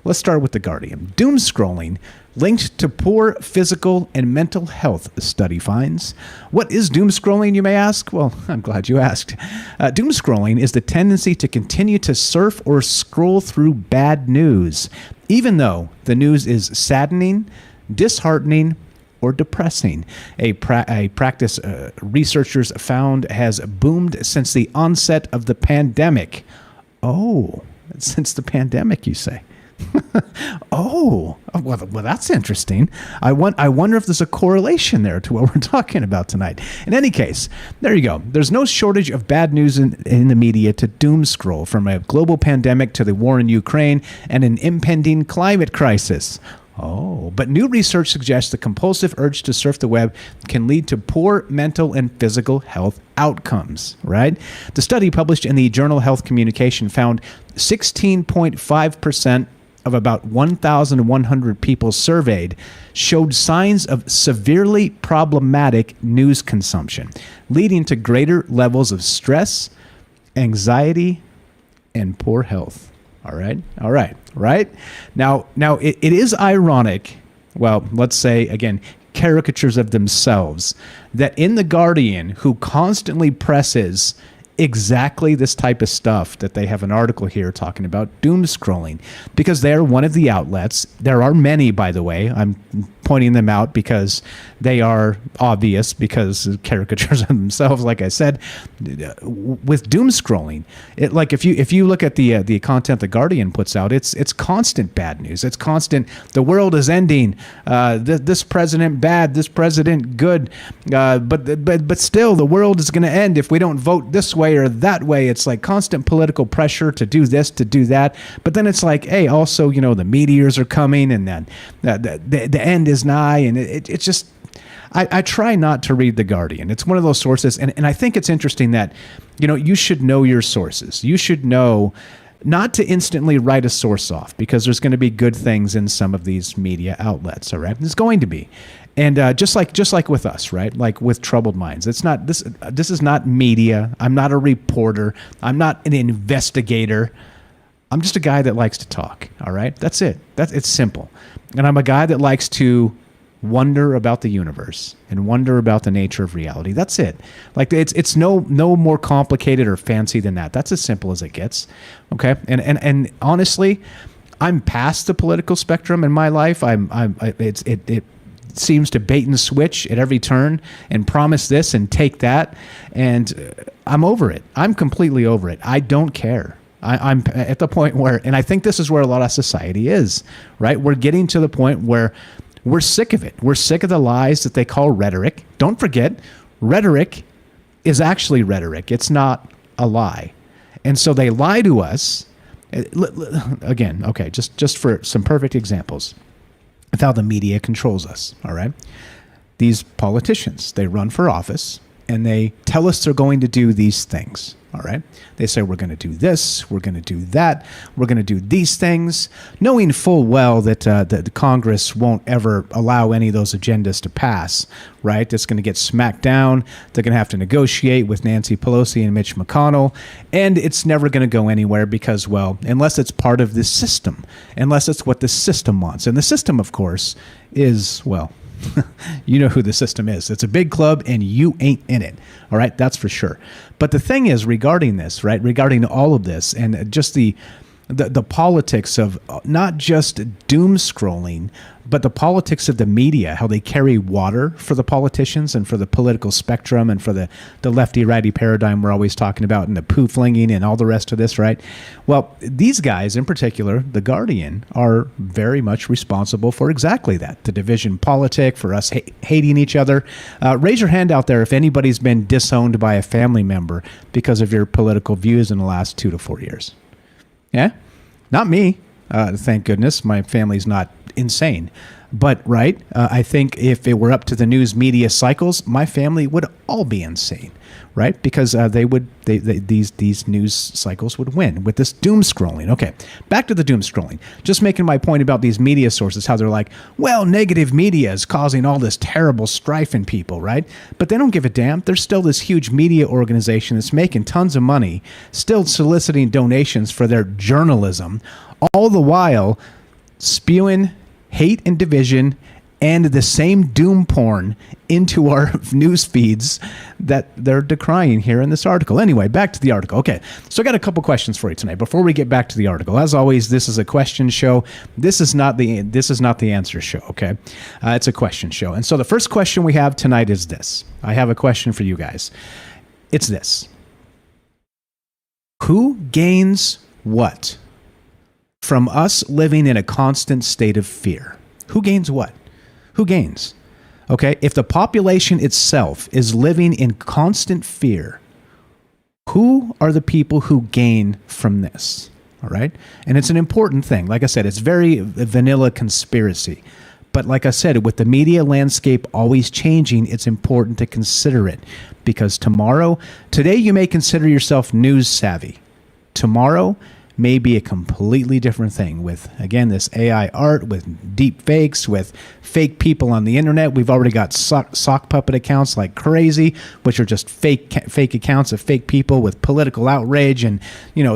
Let's start with The Guardian. Doom scrolling linked to poor physical and mental health, study finds. What is doom scrolling, you may ask? Well, I'm glad you asked. Doom scrolling is the tendency to continue to surf or scroll through bad news, even though the news is saddening, disheartening, or depressing. A practice researchers found has boomed since the onset of the pandemic. Oh, since the pandemic, you say? well, that's interesting. I wonder if there's a correlation there to what we're talking about tonight. In any case, there you go. There's no shortage of bad news in the media to doom scroll, from a global pandemic to the war in Ukraine and an impending climate crisis. Oh, but new research suggests the compulsive urge to surf the web can lead to poor mental and physical health outcomes, right? The study published in the journal Health Communication found 16.5% of about 1,100 people surveyed showed signs of severely problematic news consumption, leading to greater levels of stress, anxiety, and poor health. All right. Now it is ironic, well, let's say, again, caricatures of themselves, that in The Guardian, who constantly presses exactly this type of stuff, that they have an article here talking about doom scrolling, because they're one of the outlets. There are many, by the way. I'm pointing them out because they are obvious, because caricatures of themselves, like I said. With doom scrolling, it, like, if you look at the content The Guardian puts out, it's constant bad news. It's constant, the world is ending, this president bad, this president good, but still the world is going to end if we don't vote this way or that way. It's like constant political pressure to do this, to do that. But then it's like, hey, also, the meteors are coming, and then the end is nigh, and it's just, I try not to read The Guardian. It's one of those sources, and I think it's interesting that, you should know your sources. You should know not to instantly write a source off, because there's going to be good things in some of these media outlets, all right? There's going to be. And just like with us, right? Like with Troubled Minds, it's not this. This is not media. I'm not a reporter. I'm not an investigator. I'm just a guy that likes to talk. All right, that's it. It's simple. And I'm a guy that likes to wonder about the universe and wonder about the nature of reality. That's it. Like it's no more complicated or fancy than that. That's as simple as it gets. Okay, and honestly, I'm past the political spectrum in my life. It seems to bait and switch at every turn and promise this and take that, and I'm over it. I'm completely over it. I don't care. I'm at the point where, and I think this is where a lot of society is, right? We're getting to the point where we're sick of it. We're sick of the lies that they call rhetoric. Don't forget, rhetoric is actually rhetoric. It's not a lie. And so they lie to us. Again, okay, just for some perfect examples of how the media controls us, all right? These politicians, they run for office, and they tell us they're going to do these things, all right? They say, we're going to do this, we're going to do that, we're going to do these things, knowing full well that the Congress won't ever allow any of those agendas to pass, right? It's going to get smacked down. They're going to have to negotiate with Nancy Pelosi and Mitch McConnell, and it's never going to go anywhere because, well, unless it's part of this system, unless it's what the system wants. And the system, of course, is, well, you know who the system is. It's a big club, and you ain't in it. All right, that's for sure. But the thing is, regarding this, right, regarding all of this, and just the politics of not just doom scrolling, but the politics of the media, how they carry water for the politicians and for the political spectrum and for the lefty-righty paradigm we're always talking about, and the poo flinging and all the rest of this, right? Well, these guys in particular, The Guardian, are very much responsible for exactly that, the division politic, for us hating each other. Raise your hand out there if anybody's been disowned by a family member because of your political views in the last 2 to 4 years. Yeah, not me. Thank goodness. My family's not insane. But, right, I think if it were up to the news media cycles, my family would all be insane, right? Because these news cycles would win with this doom scrolling. Okay, back to the doom scrolling. Just making my point about these media sources, how they're like, well, negative media is causing all this terrible strife in people, right? But they don't give a damn. There's still this huge media organization that's making tons of money, still soliciting donations for their journalism, all the while spewing hate and division and the same doom porn into our news feeds that they're decrying here in this article. Anyway, back to the article. Okay, so I got a couple questions for you tonight before we get back to the article. As always, this is a question show. This is not the answer show. Okay, it's a question show. And so the first question we have tonight is this. I have a question for you guys. It's this: who gains what from us living in a constant state of fear? Who gains what? Who gains? Okay, if the population itself is living in constant fear, who are the people who gain from this? All right, and it's an important thing. Like I said, it's very vanilla conspiracy. But like I said, with the media landscape always changing, it's important to consider it. Because today you may consider yourself news savvy. Tomorrow may be a completely different thing with, again, this AI art, with deep fakes, with fake people on the internet. We've already got sock puppet accounts like crazy, which are just fake accounts of fake people with political outrage and,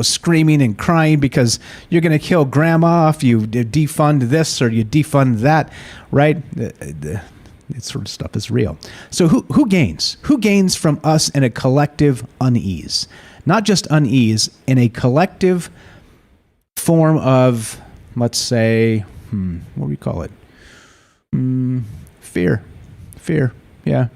screaming and crying because you're going to kill grandma if you defund this or you defund that, right? This sort of stuff is real. So who gains? Who gains from us in a collective unease? Not just unease, in a collective form of, let's say, what do we call it? Fear. Yeah.